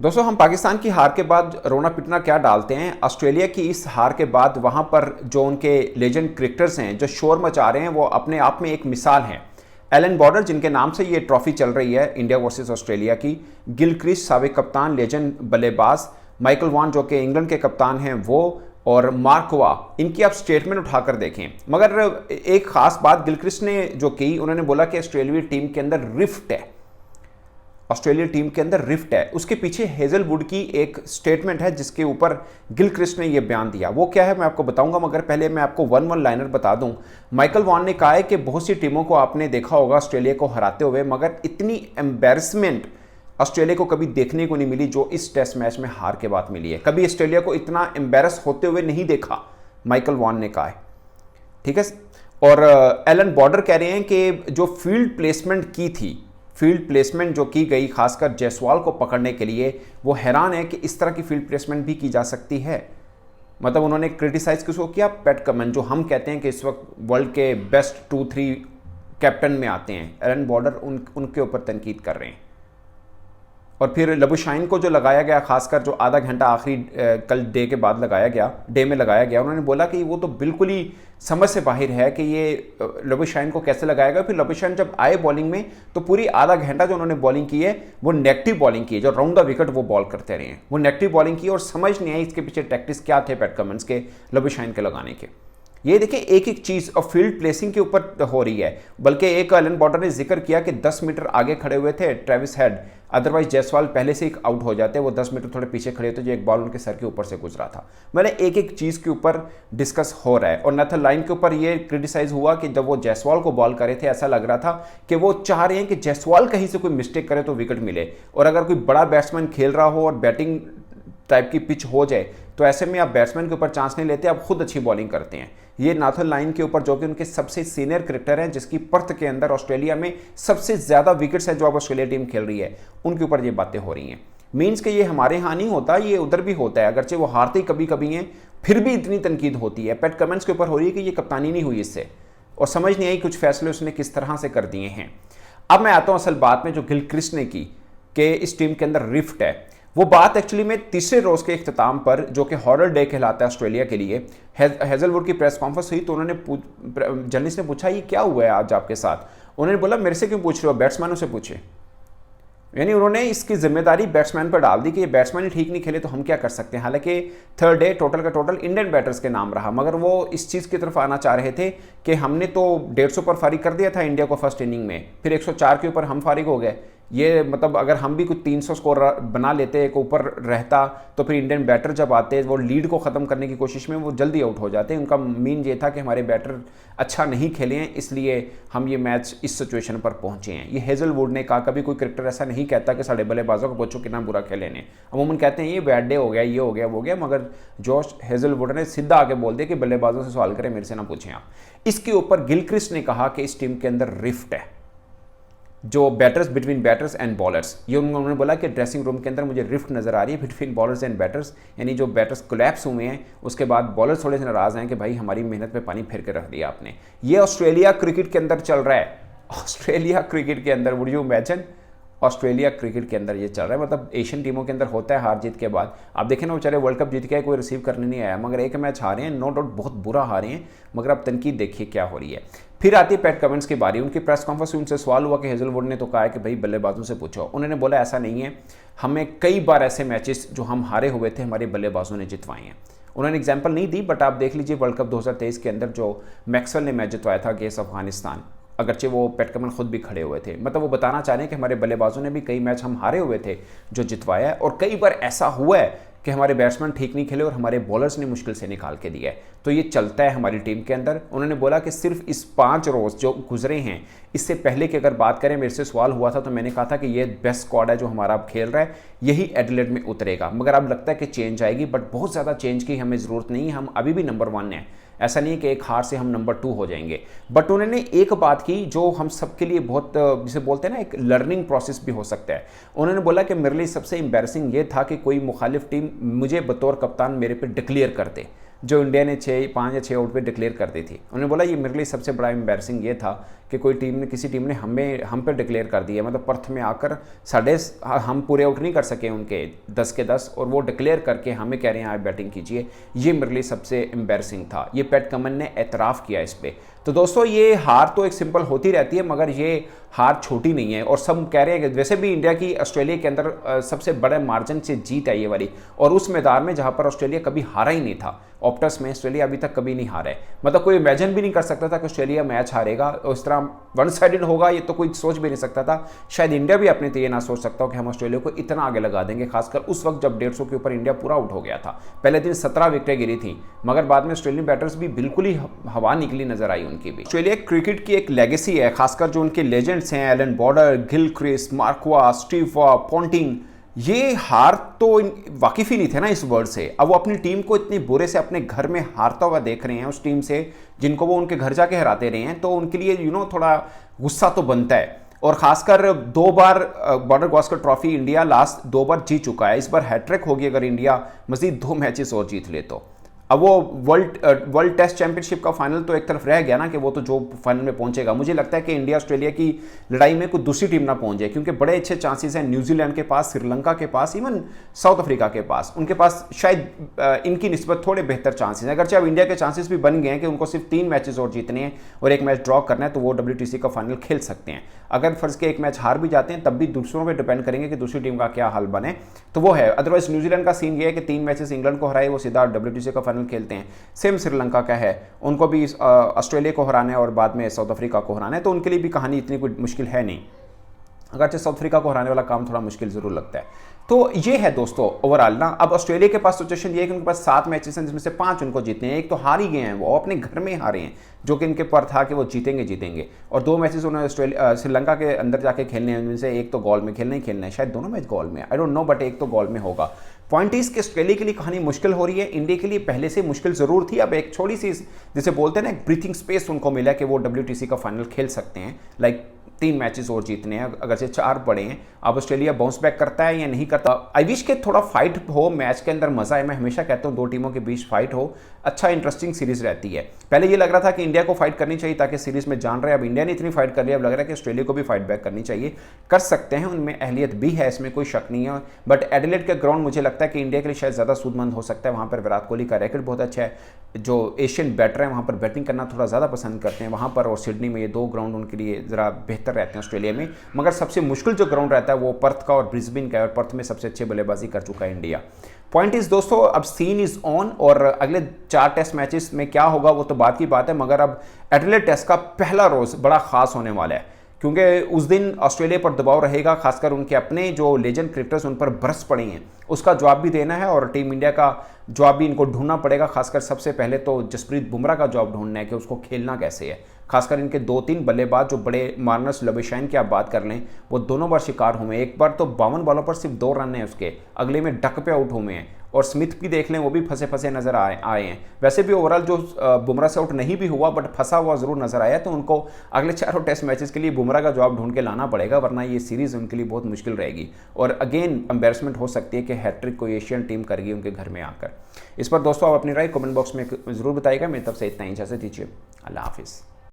दोस्तों, हम पाकिस्तान की हार के बाद रोना पिटना क्या डालते हैं। ऑस्ट्रेलिया की इस हार के बाद वहां पर जो उनके लेजेंड क्रिकेटर्स हैं जो शोर मचा रहे हैं वो अपने आप में एक मिसाल हैं। एलन बॉर्डर जिनके नाम से ये ट्रॉफी चल रही है इंडिया वर्सेस ऑस्ट्रेलिया की, गिलक्रिस्ट साबिक कप्तान लेजेंड बल्लेबाज, माइकल वॉन जो कि इंग्लैंड के कप्तान हैं वो, और मार्क वा, इनकी आप स्टेटमेंट उठाकर देखें। मगर एक खास बात गिलक्रिस्ट ने जो की, उन्होंने बोला कि ऑस्ट्रेलियाई टीम के अंदर रिफ्ट है, ऑस्ट्रेलिया टीम के अंदर रिफ्ट है। उसके पीछे हेजलवुड की एक स्टेटमेंट है जिसके ऊपर गिलक्रिस्ट ने यह बयान दिया। वो क्या है मैं आपको बताऊंगा, मगर पहले मैं आपको वन लाइनर बता दूं। माइकल वॉन ने कहा है कि बहुत सी टीमों को आपने देखा होगा ऑस्ट्रेलिया को हराते हुए, मगर इतनी एम्बेरसमेंट ऑस्ट्रेलिया को कभी देखने को नहीं मिली जो इस टेस्ट मैच में हार के बाद मिली है। कभी ऑस्ट्रेलिया को इतना एम्बेरस होते हुए नहीं देखा, माइकल वॉन ने कहा है। ठीक है। और एलन बॉर्डर कह रहे हैं कि जो फील्ड प्लेसमेंट की थी, फील्ड प्लेसमेंट जो की गई खासकर जायसवाल को पकड़ने के लिए, वो हैरान है कि इस तरह की फील्ड प्लेसमेंट भी की जा सकती है। मतलब उन्होंने क्रिटिसाइज किसको किया? पैट कमिंस, जो हम कहते हैं कि इस वक्त वर्ल्ड के बेस्ट 2-3 कैप्टन में आते हैं। एलन बॉर्डर उनके ऊपर तनकीद कर रहे हैं। और फिर लबुशाइन को जो लगाया गया, खासकर जो आधा घंटा आखिरी कल डे के बाद लगाया गया, डे में लगाया गया, उन्होंने बोला कि वो तो बिल्कुल ही समझ से बाहर है कि ये लबुशाइन को कैसे लगाएगा। फिर लबुशाइन जब आए बॉलिंग में तो पूरी आधा घंटा जो उन्होंने बॉलिंग की है वो नेगेटिव बॉलिंग की है, जो राउंड द विकेट वो बॉल करते रहे हैं, वो नेगेटिव बॉलिंग की। और समझ नहीं आई इसके पीछे टैक्टिक्स क्या थे पैट कमिंस के लबुशाइन के लगाने के। ये देखिए एक एक चीज़ और फील्ड प्लेसिंग के ऊपर हो रही है। बल्कि एक एलन बॉर्डर ने जिक्र किया कि 10 मीटर आगे खड़े हुए थे ट्रेविस हेड, अदरवाइज जायसवाल पहले से ही आउट हो जाते, वो 10 मीटर थोड़े पीछे खड़े होते जो एक बॉल उनके सर के ऊपर से गुजरा था। मैंने एक एक चीज़ के ऊपर डिस्कस हो रहा है। और नथन लाइन के ऊपर ये क्रिटिसाइज हुआ कि जब वो जायसवाल को बॉल करे थे ऐसा लग रहा था कि वो चाह रहे हैं कि जायसवाल कहीं से कोई मिस्टेक करे तो विकेट मिले, और अगर कोई बड़ा बैट्समैन खेल रहा हो और बैटिंग टाइप की पिच हो जाए तो ऐसे में आप बैट्समैन के ऊपर चांस नहीं लेते, आप खुद अच्छी बॉलिंग करते हैं। ये नाथन लाइन के ऊपर जो कि उनके सबसे सीनियर क्रिकेटर हैं, जिसकी पर्थ के अंदर ऑस्ट्रेलिया में सबसे ज़्यादा विकेट्स हैं जो अब ऑस्ट्रेलिया टीम खेल रही है, उनके ऊपर ये बातें हो रही हैं। मीन्स कि ये हमारे यहाँ नहीं होता, ये उधर भी होता है। अगरचे वो हारते ही कभी कभी हैं, फिर भी इतनी तनकीद होती है। पैट कमिंस के ऊपर हो रही है कि ये कप्तानी नहीं हुई इससे, और समझ नहीं आई कुछ फैसले उसने किस तरह से कर दिए हैं। अब मैं आता हूँ असल बात में, जो गिलक्रिस्ट ने की कि इस टीम के अंदर रिफ्ट है। वो बात एक्चुअली में तीसरे रोज के इख्तिताम पर, जो कि हॉरर डे कहलाता है ऑस्ट्रेलिया के लिए, हेजलवुड की प्रेस कॉन्फ्रेंस हुई तो उन्होंने जर्नलिस्ट ने पूछा ये क्या हुआ है आज आपके साथ। उन्होंने बोला मेरे से क्यों पूछ रहे हो, बैट्समैनों से पूछे। यानी उन्होंने इसकी जिम्मेदारी बैट्समैन पर डाल दी कि ये बैट्समैन ही ठीक नहीं खेले तो हम क्या कर सकते हैं। हालांकि थर्ड डे टोटल का टोटल इंडियन बैटर्स के नाम रहा, मगर वो इस चीज़ की तरफ आना चाह रहे थे कि हमने तो 150 पर फारिग कर दिया था इंडिया को फर्स्ट इनिंग में, फिर 104 के ऊपर हम फारिग हो गए। ये मतलब अगर हम भी कुछ 300 स्कोर बना लेते, एक ऊपर रहता, तो फिर इंडियन बैटर जब आते वो लीड को ख़त्म करने की कोशिश में वो जल्दी आउट हो जाते। उनका मीन ये था कि हमारे बैटर अच्छा नहीं खेले हैं, इसलिए हम ये मैच इस सिचुएशन पर पहुंचे हैं। ये हेजलवुड ने कहा। कभी कोई क्रिकेटर ऐसा नहीं कहता कि साढ़े बल्लेबाजों को पूछो कितना बुरा खेले ने, अमूमन कहते हैं ये बैड डे हो गया, ये हो गया, वो हो गया। मगर जॉश हेजलवुड ने सीधा आके बोल दिया कि बल्लेबाजों से सवाल करें, मेरे से ना पूछें आप। इसके ऊपर गिलक्रिस्ट ने कहा कि इस टीम के अंदर रिफ्ट है, जो batters, between batters and bowlers. ये उन्होंने बोला कि ड्रेसिंग रूम के अंदर मुझे रिफ्ट नज़र आ रही है बिटवीन बॉलर्स एंड बैटर्स, यानी जो बैटर्स कोलैप्स हुए हैं उसके बाद बॉलर्स थोड़े से नाराज़ हैं कि भाई हमारी मेहनत पे पानी फिर के रख दिया आपने। ये ऑस्ट्रेलिया क्रिकेट के अंदर चल रहा है, ऑस्ट्रेलिया क्रिकेट के अंदर। Would you imagine, Australia cricket के अंदर ये चल रहा है। मतलब एशियन टीमों के अंदर होता है हार जीत के बाद। आप देखें ना, बेचारे वर्ल्ड कप जीत के कोई रिसीव करने नहीं आया, मगर एक मैच हारे हैं, नो डाउट बहुत बुरा हारे हैं, मगर अब तनकीद देखिए क्या हो रही है। फिर आती है पैट कमिंस की बारी। उनकी प्रेस कॉन्फ्रेंस में उनसे सवाल हुआ कि हेजलवुड ने तो कहा है कि भाई बल्लेबाजों से पूछो। उन्होंने बोला ऐसा नहीं है, हमें कई बार ऐसे मैचेस जो हम हारे हुए थे हमारे बल्लेबाजों ने जितवाए हैं। उन्होंने एग्जाम्पल नहीं दी, बट आप देख लीजिए वर्ल्ड कप 2023 के अंदर जो मैक्सवेल ने मैच जितवाया था अगेंस्ट अफगानिस्तान, अगरचे वो पैट कमिंस खुद भी खड़े हुए थे। मतलब वो बताना चाह रहे हैं कि हमारे बल्लेबाजों ने भी कई मैच हम हारे हुए थे जो जितवाया है, और कई बार ऐसा हुआ है कि हमारे बैट्समैन ठीक नहीं खेले और हमारे बॉलर्स ने मुश्किल से निकाल के दिया है। तो ये चलता है हमारी टीम के अंदर। उन्होंने बोला कि सिर्फ इस 5 रोज़ जो गुजरे हैं, इससे पहले की अगर बात करें, मेरे से सवाल हुआ था तो मैंने कहा था कि ये बेस्ट स्क्वाड है जो हमारा अब खेल रहा है, यही एडिलेड में उतरेगा। मगर अब लगता है कि चेंज आएगी, बट बहुत ज़्यादा चेंज की हमें ज़रूरत नहीं है, हम अभी भी नंबर 1 हैं। ऐसा नहीं है कि एक हार से हम नंबर 2 हो जाएंगे। बट उन्होंने एक बात की जो हम सबके लिए बहुत, जिसे बोलते हैं ना, एक लर्निंग प्रोसेस भी हो सकता है। उन्होंने बोला कि मेरे लिए सबसे एम्बैरसिंग ये था कि कोई मुखालिफ टीम मुझे बतौर कप्तान मेरे पे डिक्लेयर कर दे, जो इंडिया ने 5 या 6 आउट पे डिक्लेयर कर दी थी। उन्होंने बोला ये मेरे लिए सबसे बड़ा एम्बैरसिंग ये था कि कोई टीम ने, किसी टीम ने हम पे डिक्लेयर कर दिया, मतलब पर्थ में आकर हम पूरे आउट नहीं कर सके उनके 10 के 10 और वो डिक्लेयर करके हमें कह रहे हैं आप बैटिंग कीजिए। ये मेरे लिए सबसे एम्बैरसिंग था। ये पैट कमिंस ने एतराफ़ किया इस पर। तो दोस्तों ये हार तो एक सिंपल होती रहती है, मगर ये हार छोटी नहीं है। और सब कह रहे हैं कि वैसे भी इंडिया की ऑस्ट्रेलिया के अंदर सबसे बड़े मार्जिन से जीत है ये वाली, और उस मैदान में जहां पर ऑस्ट्रेलिया कभी हारा ही नहीं था। ऑप्टस में ऑस्ट्रेलिया अभी तक कभी नहीं हारा है। मतलब कोई इमेजिन भी नहीं कर सकता था कि ऑस्ट्रेलिया मैच हारेगा और इस तरह वन साइडेड होगा, ये तो कोई सोच भी नहीं सकता था। शायद इंडिया भी अपने तो ये ना सोच सकता हो कि हम ऑस्ट्रेलिया को इतना आगे लगा देंगे, खासकर उस वक्त जब 150 के ऊपर इंडिया पूरा आउट हो गया था। पहले दिन 17 विकेटें गिरी थी, मगर बाद में ऑस्ट्रेलियन बैटर्स भी बिल्कुल ही हवा निकली नजर आई उनकी भी। ऑस्ट्रेलिया क्रिकेट की एक लेगेसी है, खासकर जो उनके लेजेंड्स हैं, Allan Border, Gilchrist, Mark Waugh, Steve Waugh, Ponting, ये हार तो वाकिफ ही नहीं थे ना इस वर्ड से। अब वो अपनी टीम को इतनी बुरे से अपने घर में हारता हुआ देख रहे हैं, उस टीम से जिनको वो उनके घर जाके हराते रहे हैं, तो उनके लिए थोड़ा गुस्सा तो बनता है। और खासकर 2 बार Border Gavaskar trophy India last 2 बार जीत चुका है। इस बार हैट्रिक होगी अगर इंडिया मजीद 2 मैचेस और जीत ले तो। अब वो वर्ल्ड टेस्ट चैंपियनशिप का फाइनल तो एक तरफ रह गया ना, कि वो तो जो फाइनल में पहुंचेगा। मुझे लगता है कि इंडिया ऑस्ट्रेलिया की लड़ाई में कोई दूसरी टीम ना पहुंच जाए, क्योंकि बड़े अच्छे चांसेस हैं न्यूजीलैंड के पास, श्रीलंका के पास, इवन साउथ अफ्रीका के पास। उनके पास शायद इनकी निस्बत थोड़े बेहतर चांसेस हैं। अगरचे अब इंडिया के चांसेस भी बन गए हैं कि उनको सिर्फ 3 मैचेस और जीतने हैं और 1 मैच ड्रॉ करना है, तो वो WTC का फाइनल खेल सकते हैं। अगर फर्ज के 1 मैच हार भी जाते हैं, तब भी दूसरों पर डिपेंड करेंगे कि दूसरी टीम का क्या हाल बने, तो वो है। अदरवाइज न्यूजीलैंड का सीन ये है कि 3 मैचेस इंग्लैंड को हराए, वो सीधा WTC का फाइनल खेलते हैं। सेम श्रीलंका का है, उनको भी ऑस्ट्रेलिया को हराना है और बाद में साउथ अफ्रीका को हराना है, तो उनके लिए भी कहानी इतनी कोई मुश्किल है नहीं। अगरचे साउथ अफ्रीका को हराने वाला काम थोड़ा मुश्किल जरूर लगता है। तो ये है दोस्तों ओवरऑल ना। अब ऑस्ट्रेलिया के पास सिचुएशन ये है कि उनके पास 7 मैचेस हैं, जिसमें से 5 उनको जीतने हैं। एक तो हार ही गए हैं, वो अपने घर में हारे हैं, जो कि इनके पर था कि वो जीतेंगे। और 2 मैचेस उन्होंने श्रीलंका के अंदर जाके खेलने हैं, उनमें से एक तो गोल में खेलना ही खेलना है, शायद दोनों मैच गोल में, आई डोंट नो, बट एक तो गोल में होगा। पॉइंट इज कि ऑस्ट्रेलिया के लिए कहानी मुश्किल हो रही है, इंडिया के लिए पहले से मुश्किल जरूर थी। अब एक थोड़ी सी जिसे बोलते हैं ना, एक ब्रीथिंग स्पेस उनको मिला कि वो WTC का फाइनल खेल सकते हैं। लाइक 3 मैचेस और जीतने हैं, अगर से 4 पड़े हैं। अब ऑस्ट्रेलिया बाउंस बैक करता है या नहीं करता। आई विश के थोड़ा फाइट हो, मैच के अंदर मजा है। मैं हमेशा कहता हूँ 2 टीमों के बीच फाइट हो, अच्छा इंटरेस्टिंग सीरीज रहती है। पहले ये लग रहा था कि इंडिया को फाइट करनी चाहिए ताकि सीरीज में जान रहे। अब इंडिया ने इतनी फाइट कर ली, अब लग रहा है कि ऑस्ट्रेलिया को भी फाइट बैक करनी चाहिए। कर सकते हैं, उनमें अहलियत भी है, इसमें कोई शक नहीं है। बट एडिलेड के ग्राउंड मुझे लगता है कि इंडिया के लिए शायद ज़्यादा सूदमंद हो सकता है। वहाँ पर विराट कोहली का रैकेट बहुत अच्छा है, जो एशियन बैटर है वहाँ पर बैटिंग करना थोड़ा ज़्यादा पसंद करते हैं वहाँ पर। और सिडनी में ये 2 ग्राउंड उनके लिए ज़रा बेहतर रहते हैं ऑस्ट्रेलिया में। मगर सबसे मुश्किल जो ग्राउंड रहता है वो पर्थ का और ब्रिस्बेन का है, और पर्थ में सबसे अच्छे बल्लेबाजी कर चुका है इंडिया। पॉइंट इज दोस्तों, अब सीन इज ऑन, और अगले 4 टेस्ट मैचेस में क्या होगा वो तो बात की बात है। मगर अब एडिलेड टेस्ट का पहला रोज बड़ा खास होने वाला है, क्योंकि उस दिन ऑस्ट्रेलिया पर दबाव रहेगा, खासकर उनके अपने जो लेजेंड क्रिकेटर्स उन पर बरस पड़े हैं, उसका जवाब भी देना है। और टीम इंडिया का जवाब भी इनको ढूंढना पड़ेगा। खासकर सबसे पहले तो जसप्रीत बुमराह का जवाब ढूंढना है कि उसको खेलना कैसे है। खासकर इनके 2-3 बल्लेबाज जो बड़े, मार्नस लबेशाइन की आप बात कर लें, वो दोनों बार शिकार हुए। एक बार तो 52 बॉलों पर सिर्फ 2 रन है उसके, अगले में डक पे आउट हुए हैं। और स्मिथ भी देख लें, वो भी फंसे नजर आए हैं। वैसे भी ओवरऑल जो बुमराह से आउट नहीं भी हुआ, बट फंसा हुआ जरूर नजर आया। तो उनको अगले 4 टेस्ट मैचेस के लिए बुमराह का जवाब ढूंढ के लाना पड़ेगा, वरना ये सीरीज उनके लिए बहुत मुश्किल रहेगी। और अगेन एम्बेरसमेंट हो सकती है कि हैट्रिक कोई एशियन टीम करेगी उनके घर में आकर। इस पर दोस्तों आप अपनी राय कमेंट बॉक्स में जरूर बताइएगा। मेरी तरफ से इतना ही, इजाजत दीजिए, अल्लाह हाफिज़।